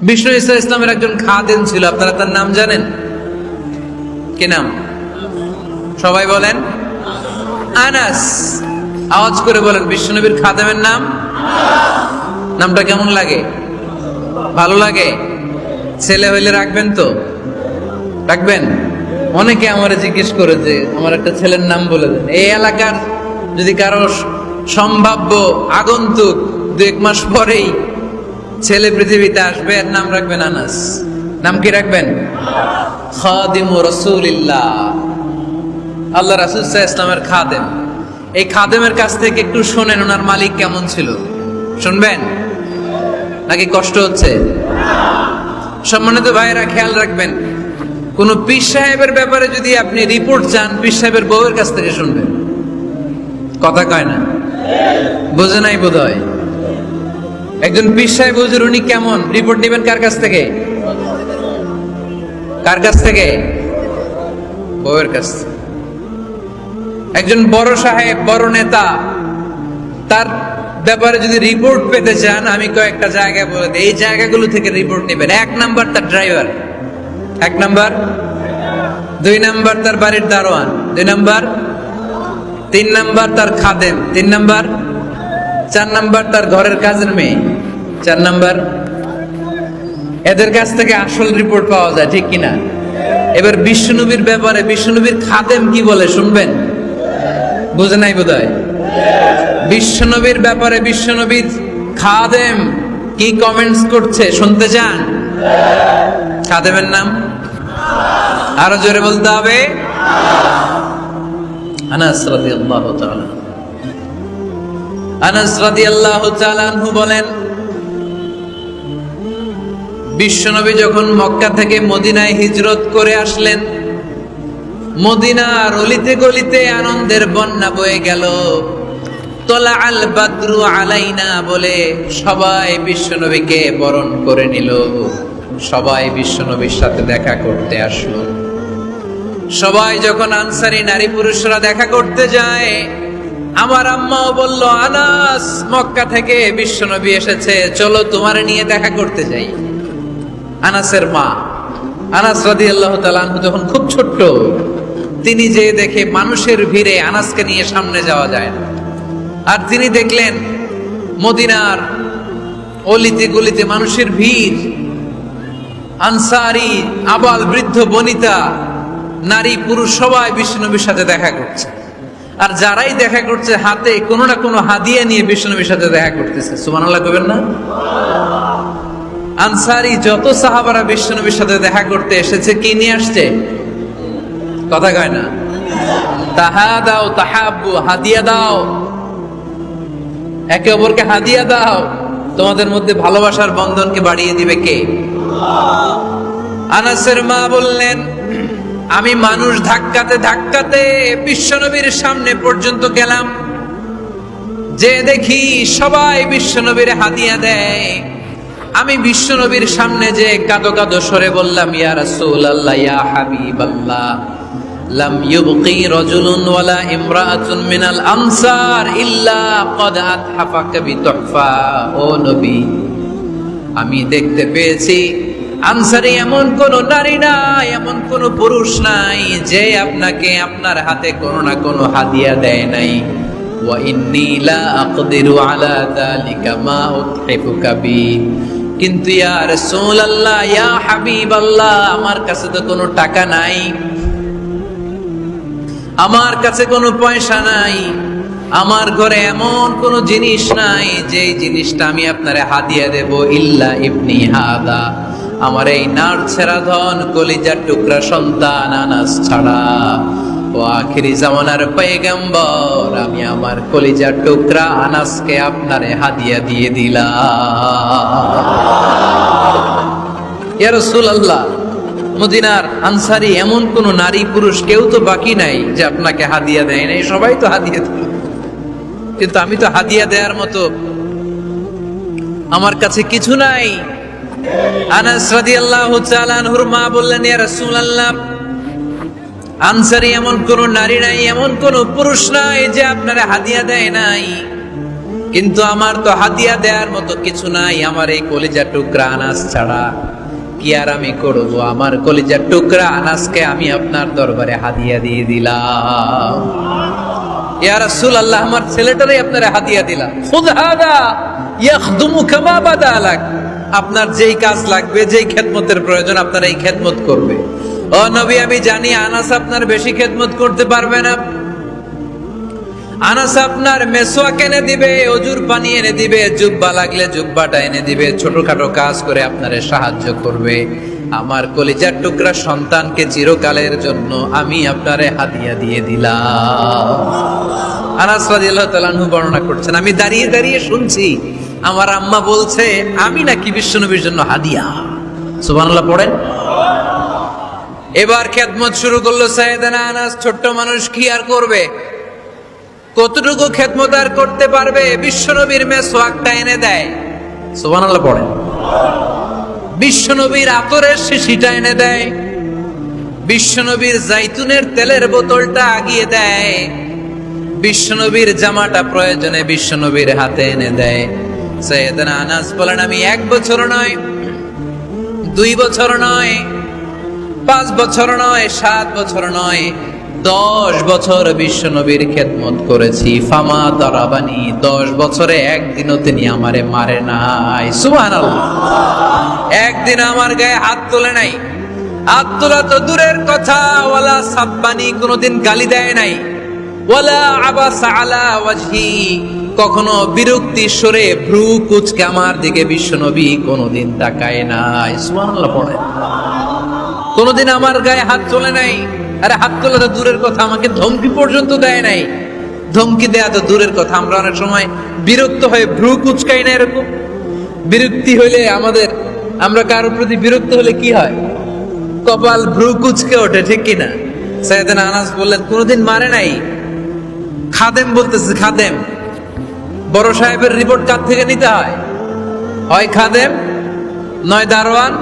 বিষ্ণু ঈসা ইসলামের একজন খাদেম ছিল, আপনারা তার নাম জানেন? কি নাম? সবাই বলেন আনাস। আওয়াজ করে বলেন, বিশ্বনবীর খাদেমের নাম। নামটা কেমন লাগে? ভালো লাগে? ছেলে হইলে রাখবেন তো? রাখবেন? অনেকে আমারে জিজ্ঞেস করে যে আমার একটা ছেলের নাম বলে দেন। এই এলাকার যদি কারো সম্ভাব্য আগন্তুক 2-1 মাস পরেই ছেলে পৃথিবীতে আসবে, এর নাম রাখবেন আনাস। নাম কি রাখবেন? খাদিমু রাসূলিল্লাহ, আল্লাহ রাসূল সাল্লাল্লাহু আলাইহি ওয়াসাল্লামের খাদেম। এই খাদেমের কাছ থেকে একটু শোনেন ওনার মালিক কেমন ছিল। শুনবেন নাকি কষ্ট হচ্ছে? সম্মানিত ভাইরা, খেয়াল রাখবেন, কোন পীর সাহেবের ব্যাপারে যদি আপনি রিপোর্ট চান, পীর সাহেবের বউয়ের কাছ থেকে শুনবেন। কথা কয় না? বোঝে নাই বোধ হয়। একজন পীর সাহেব হুজুর উনি কেমন, রিপোর্ট নেবেন কার কাছ থেকে? কার কাছ থেকে? বউয়ের কাছ থেকে। একজন বড় সাহেব, বড় নেতা, তার ব্যাপারে যদি রিপোর্ট পেতে চান, আমি কয়েকটা জায়গা বলে দিই, এই জায়গাগুলো থেকে রিপোর্ট নেবেন। 1 নাম্বার তার ড্রাইভার, 1 নাম্বার। 2 নাম্বার তার বাড়ির দারোয়ান, 2 নাম্বার। 3 নাম্বার তার খাদেম, 3 নাম্বার। 4 নাম্বার তার ঘরের কাজের মেয়ে, 4 নাম্বার। এদের কাছ থেকে আসল রিপোর্ট পাওয়া যায়, ঠিক কিনা? এবার বিশ্বনবীর ব্যাপারে বিশ্বনবীর খাদেম কি বলে শুনবেন? বুঝে নাই বোধহয়। বিশ্বনবীর ব্যাপারে বিশ্বনবীর খাদেম কি কমেন্টস করছে শুনতে চান? খাদেমের নাম আরো জোরে বলতে হবে। আনাস রাদিয়াল্লাহু তাআলা, আনাস রাদিয়াল্লাহু তাআলা আনহু বলেন, বিশ্বনবী যখন মক্কা থেকে মদিনায় হিজরত করে আসলেন, মদিনার অলিতে গলিতে আনন্দের বন্যা বয়ে গেল। তোলা আল বাদরু আলাইনা বলে সবাই বিশ্বনবীকে বরণ করে নিল, সবাই বিশ্বনবীর সাথে দেখা করতে আসলো। সবাই যখন আনসারী নারী পুরুষরা দেখা করতে যায়, আমার আম্মাও বলল, আনাস, মক্কা থেকে বিশ্বনবী এসেছে, চলো তোমারে নিয়ে দেখা করতে যাই। আনাসের মা আনাস রাদিয়াল্লাহু তাআলা আনহু যখন খুব ছোট্ট, তিনি যে দেখে মানুষের ভিড়ে আনাসকে নিয়ে সামনে যাওয়া যায় না। আর তিনি দেখলেন মদিনার অলিতে গলিতে মানুষের ভিড়, আনসারী, আবাল বৃদ্ধ বনিতা, নারী পুরুষ সবাই বিশ্বনবীর সাথে দেখা করছে। আর যারাই দেখা করছে হাতে কোনো না কোনো হাদিয়া নিয়ে বিশ্বনবীর সাথে দেখা করতেছে। সুবহানাল্লাহ কইবেন না? আনসারী যত সাহাবারা বিশ্বনবীর সাথে দেখা করতে এসেছে, কি নিয়ে আসছে? কথা কয় না? তাহাদাও তাহাব্বু, হাদিয়া দাও, একে অপরকে হাদিয়া দাও। তোমাদের মধ্যে ভালোবাসার বন্ধনকে বাড়িয়ে দিবে কে? আনাসের মা বললেন, আমি মানুষ ধাক্কাতে ধাক্কাতে বিশ্বনবীর সামনে পর্যন্ত গেলাম, যে দেখি সবাই বিশ্বনবীর হাদিয়া দেয়। আমি বিশ্বনবীর সামনে যে কাঁদো কাঁদো সরে বললাম, ইয়া রাসূলুল্লাহ, ইয়া হাবিবাল্লাহ, লাম ইউবকি রাজুলুন ওয়ালা ইমরাআতুন মিনাল আনসার ইল্লা ক্বাদ আতহাফাকা বিতুহফা। ও নবী, আমি দেখতে পেয়েছি আনসারী এমন কোন নারী নাই, এমন কোন পুরুষ নাই যে আপনাকে আপনার হাতে কোনো না কোনো হাদিয়া দেয় নাই। ওয়া ইন্নী লা আকদিরু আলা যালিকা মা উতহিফুকা বি। কিন্তু ইয়া রাসূলুল্লাহ, ইয়া হাবিবাল্লাহ, আমার কাছে তো কোনো টাকা নাই, আমার কাছে কোনো পয়সা নাই, আমার ঘরে এমন কোনো জিনিস নাই যে জিনিসটা আমি আপনারে হাদিয়া দেব। ইল্লা ইবনি হাদা, আমার এই নার ছেঁড়া ধন কলিজার টুকরা সন্তান আনাস ছাড়া। ও আখিরি জামানার পয়গম্বর, আমি আমার কলিজার টুকরা আনাসকে আপনারে হাদিয়া দিয়ে দিলাম। ইয়া রাসূলুল্লাহ, মদিনার আনসারী এমন কোন নারী পুরুষ কেউ তো বাকি নাই যে আপনাকে হাদিয়া দেয় নাই, সবাই তো হাদিয়া দিল, কিন্তু আমি তো হাদিয়া দেওয়ার মতো আমার কাছে কিছু নাই। আনাস রাদিয়াল্লাহু তাআলা আনহুর মা বললেন, ইয়া রাসূলুল্লাহ, আনসারী এমন কোন নারী নাই, এমন কোন পুরুষ নাই যে আপনারে হাদিয়া দেয় নাই। কিন্তু আমার তো হাদিয়া দেওয়ার মতো কিছু নাই, আমার এই কলিজার টুকরা আনাস ছাড়া কি আর আমি করবো? আমার কলিজার টুকরা আনাসকে আমি আপনার দরবারে হাদিয়া দিয়ে দিলাম। ইয়া রাসূলুল্লাহ, আমার ছেলেটারই আপনারা হাদিয়া দিলাম। খুদ হাদা ইয়াখদুমু কামা বাদা লাক, আপনার যেই কাজ লাগবে, যেই খেদমতের প্রয়োজন, আপনার এই খেদমত করবে। ও নবী, আমি জানি আনাস আপনার বেশি খেদমত করতে পারবে না। আনাস আপনার মেসওয়াক এনে দিবে, অজুর পানি এনে দিবে, জুব্বা লাগলে জুব্বাটা এনে দিবে, ছোটখাটো কাজ করে আপনারে সাহায্য করবে। আমার কলিজার টুকরা সন্তানকে চিরকালের জন্য আমি আপনারে হাদিয়া দিয়ে দিলাম। আনাস রাদিয়াল্লাহু তাআলা আনহু বর্ণনা করছেন, আমি দাঁড়িয়ে দাঁড়িয়ে শুনছি আমার আম্মা বলছে আমি নাকি বিশ্বনবীর জন্য হাদিয়া। সুবহানাল্লাহ পড়েন। এবার খেদমত শুরু করলো সাইয়েদনা আনাস। ছোট্ট মানুষ কি আর করবে, কতটুকু খেদমত আর করতে পারবে? বিশ্বনবীর মেসওয়াকটা এনে দেয়। সুবহানাল্লাহ পড়েন। বিশ্বনবীর আতরের শিশিটা এনে দেয়, বিশ্বনবীর জাইতুনের তেলের বোতলটা আগিয়ে দেয়, বিশ্বনবীর জামাটা প্রয়োজনে বিশ্বনবীর হাতে এনে দেয়। সাইয়েদনা আনাস বলেন, আমি 1 বছর নয়, 2 বছর নয়, 5 বছর নয়, 7 বছর নয়, 10 বছর বিশ্বনবীর খেদমত করেছি। ফামা দারাবানি, 10 বছরে একদিনও তিনি আমারে মারে নাই। সুবহানাল্লাহ। একদিন আমার গায়ে হাত তোলে নাই। হাত তোলা তো দূরের কথা, ওয়ালা সাব্বানি, কোনোদিন গালি দেয় নাই। ওয়ালা আবাসা আলা ওয়াজহি, কখনো বিরক্তি স্বরে ভ্রু কুঁচকে আমার দিকে বিশ্বনবী কোনোদিন তাকায় নাই। সুবহানাল্লাহ পড়ে। কোনোদিন আমার গায়ে হাত তোলে নাই। আরে হাত তোলা তো দূরের কথা, আমাকে ধমকি পর্যন্ত দেয় নাই। ধমকি দেয়া তো দূরের কথা, আমরা অনেক সময় বিরক্ত হয়ে ভ্রু কুঁচকাই না। এরকম বিরক্তি হইলে আমরা কারোর প্রতি বিরক্ত হলে কি হয়? কপাল ভ্রু কুঁচকে ওঠে, ঠিক কিনা? সাইয়েদনা আনাস বললেন, কোনোদিন মারে নাই। খাদেম বলতেছে, খাদেম, বড় সাহেবের রিপোর্ট কার থেকে নিতে হয়? হয় খাদেম, নয় দারোয়ান,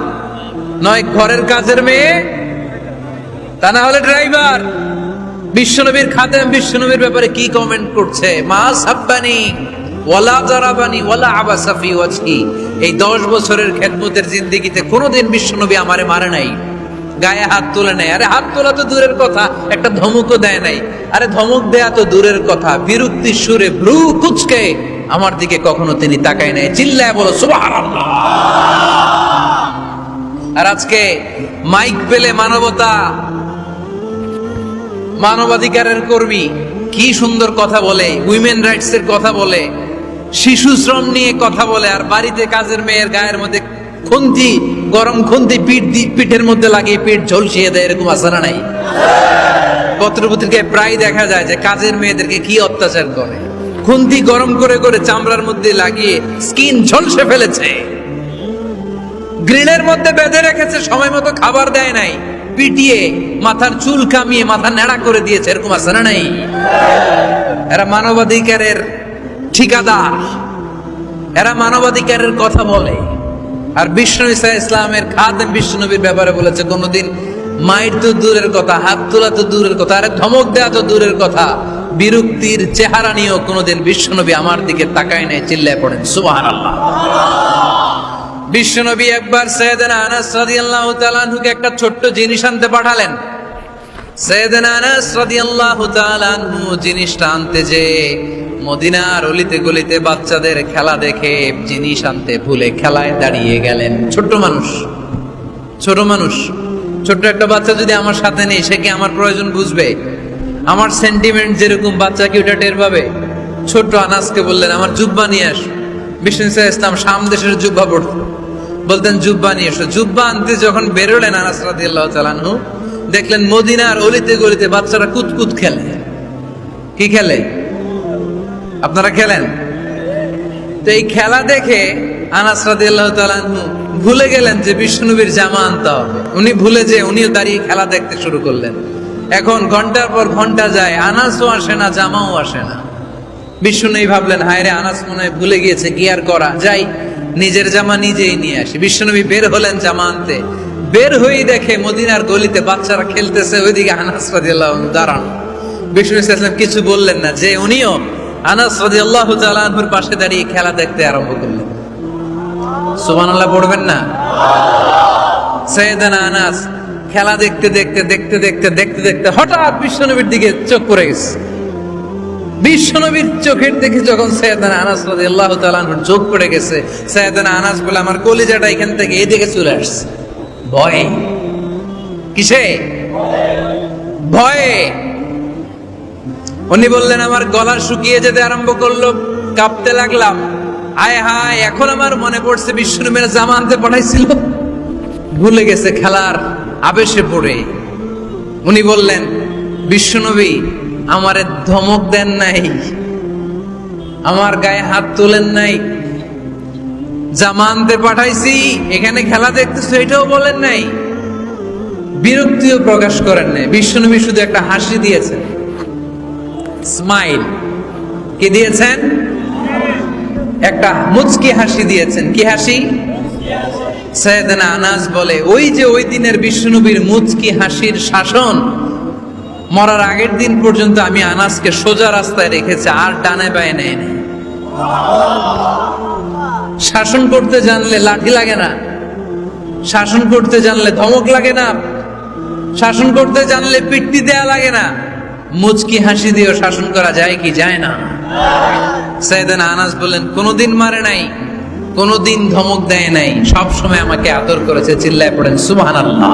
নয় ঘরের কাজের মেয়ে, তা না হলে ড্রাইভার। বিশ্বনবীর খাদেম বিশ্বনবীর ব্যাপারে কি কমেন্ট করছে? মা সাব্বানি ওয়ালা জারাবানি ওয়ালা আবাসা ফি ওয়াজহি, এই 10 বছরের খেদমতের জিন্দেগিতে কোনোদিন বিশ্বনবী আমারে মারে নাই, গায়ে হাত তোলে নাই। আরে হাত তোলা তো দূরের কথা, একটা ধমকও দেয় নাই। আরে ধমক দেয়া তো দূরের কথা, বিরক্তির সুরে ভ্রু কুঁচকে আমার দিকে কখনো তিনি তাকায় নাই। চিল্লায় বলো সুবহানাল্লাহ। আর আজকে মাইক পেলে মানবতা, মানবাধিকারের কর্মী কি সুন্দর কথা বলে, উইমেন রাইটস এর কথা বলে, শিশু শ্রম নিয়ে কথা বলে, আর বাড়িতে কাজের মেয়ের গায়ের মধ্যে খুন্তি, গরম খুন্তি পিঠের মধ্যে লাগিয়ে পিঠ ঝলসিয়ে দেয়। এরকম আছে না নাই? পত্রপত্রিকায় প্রায় দেখা যায় যে কাজের মেয়েদেরকে কি অত্যাচার করে। খুন্তি গরম করে করে চামড়ার মধ্যে লাগিয়ে স্কিন ঝলসে ফেলেছে, গ্রিলের মধ্যে বেঁধে রেখেছে, সময় মতো খাবার দেয় নাই, পিটিয়ে মাথার চুল কামিয়ে মাথা নেড়া করে দিয়েছে। এরকম আছে না নাই? এরা মানবাধিকারের ঠিকাদার, এরা মানবাধিকারের কথা বলে। আর বিশ্বনবী ইসলামের খাদেম বিশ্বনবীর ব্যাপারে বলেছে, কোনোদিন মাইর তো দূরের কথা, হাত তোলা তো দূরের কথা, আরে ধমক দেয়া তো দূরের কথা, বিরক্তির চেহারা নিয়েও কোনোদিন বিশ্বনবী আমার দিকে তাকায় নাই। চিল্লায় পড়েন সুবহানাল্লাহ। বিশ্বনবী একবার সাইয়েদনা আনাস রাদিয়াল্লাহু তাআলা আনহুকে একটা ছোট্ট জিনিস আনতে পাঠালেন। সাইয়েদনা আনাস রাদিয়াল্লাহু তাআলা আনহু জিনিসটা আনতে যে মদিনার অলিতে গলিতে বাচ্চাদের খেলা দেখে জিনিস আনতে ভুলে খেলায় দাঁড়িয়ে গেলেন। ছোট মানুষ, ছোট্ট একটা বাচ্চা যদি আমার সাথে নেই, সে কি আমার প্রয়োজন বুঝবে? আমার সেন্টিমেন্ট যেরকম, বাচ্চা কি ওটা টের পাবে? ছোট আনাসকে বললেন, আমার জুব্বা নিয়ে আস। বিষ্ণু ইসলাম শাম দেশের জুব্বা পড়তো, বলতেন জুব্বা নিয়ে এসো। জুব্বা আনতে যখন বেরোলেন আনাস রাদিয়াল্লাহু তাআলা আনহু, দেখলেন মদিনার অলিতে গলিতে বাচ্চারা কুতকুত খেলে। কি খেলে? আপনারা খেলেন তো? এই খেলা দেখে আনাস রাদিয়াল্লাহু তাআলা আনহু ভুলে গেলেন যে বিশ্বনবীর জামা আনতে হবে। উনি ভুলে যে উনিও দাঁড়িয়ে খেলা দেখতে শুরু করলেন। এখন ঘন্টার পর ঘন্টা যায়, আনাসও আসে না, জামাও আসে না। বিশ্বনবী ভাবলেন, হায় রে, আনাস মনে হয় ভুলে গিয়েছে, কি আর করা যায়, নিজের জামা নিজেই নিয়ে আসি। বিশ্বনবী বের হলেন জামা আনতে। বের হয়েই দেখে মদিনার গলিতে বাচ্চারা খেলতেছে, ওইদিকে আনাস রাদিয়াল্লাহু আনহু দাঁড়ানো। বিশ্বনবী সাল্লাল্লাহু আলাইহি ওয়াসাল্লাম কিছু বললেন না, যে উনিও আনাস রাদিয়াল্লাহু তাআলা আনহুর পাশে দাঁড়িয়ে খেলা দেখতে আরম্ভ করলেন। সুবহানাল্লাহ পড়বেন না? সাইয়েদানা আনাস খেলা দেখতে দেখতে দেখতে দেখতে দেখতে দেখতে হঠাৎ বিশ্বনবীর দিকে চোখ পড়ে গেছে। বিশ্বনবীর চোখের দিকে যখন সাইয়েদানা আনাস রাদিয়াল্লাহু তাআলা আনহুর চোখ পড়ে গেছে, সাইয়েদানা আনাস বলে আমার কলিজাটা এখান থেকে এদিকে চলে আসছে। ভয়ে। কিসে? ভয়ে। উনি বললেন আমার গলা শুকিয়ে যেতে আরম্ভ করলো, কাঁপতে লাগলাম। আয় হায়, এখন আমার মনে পড়ছে বিশ্বনবীর জামা আনতে পাঠাইছিল, ভুলে গেছে খেলার আবেশে পড়ে। উনি বললেন বিশ্বনবী আমারে ধমক দেন নাই, আমার গায়ে হাত তোলেন নাই, জামা আনতে পাঠাইছি এখানে খেলা দেখতেছো এটাও বলেন নাই, বিরক্তিও প্রকাশ করেন নাই। বিশ্বনবী শুধু একটা হাসি দিয়েছেন, স্মাইল। কি দিয়েছেন? একটা মুচকি হাসি দিয়েছেন। কি হাসি? সাইয়েদানা আনাস বলে ওই যে ওই দিনের বিশ্বনবীর মুচকি হাসির শাসন মরার আগের দিন পর্যন্ত আমি আনাসকে সোজা রাস্তায় রেখেছি, আর ডানে বায়ে নেয় নাই। শাসন করতে জানলে লাঠি লাগে না, শাসন করতে জানলে ধমক লাগে না, শাসন করতে জানলে পিট্টি দেয়া লাগে না। মুচকি হাসি দিয়েও শাসন করা যায় কি যায় না? সাইয়েদানা আনাস বলেন কোনোদিন মারে নাই, কোনোদিন ধমক দেয় নাই, সব সময় আমাকে আদর করেছে। চিল্লায় পড়েন সুবহানাল্লাহ।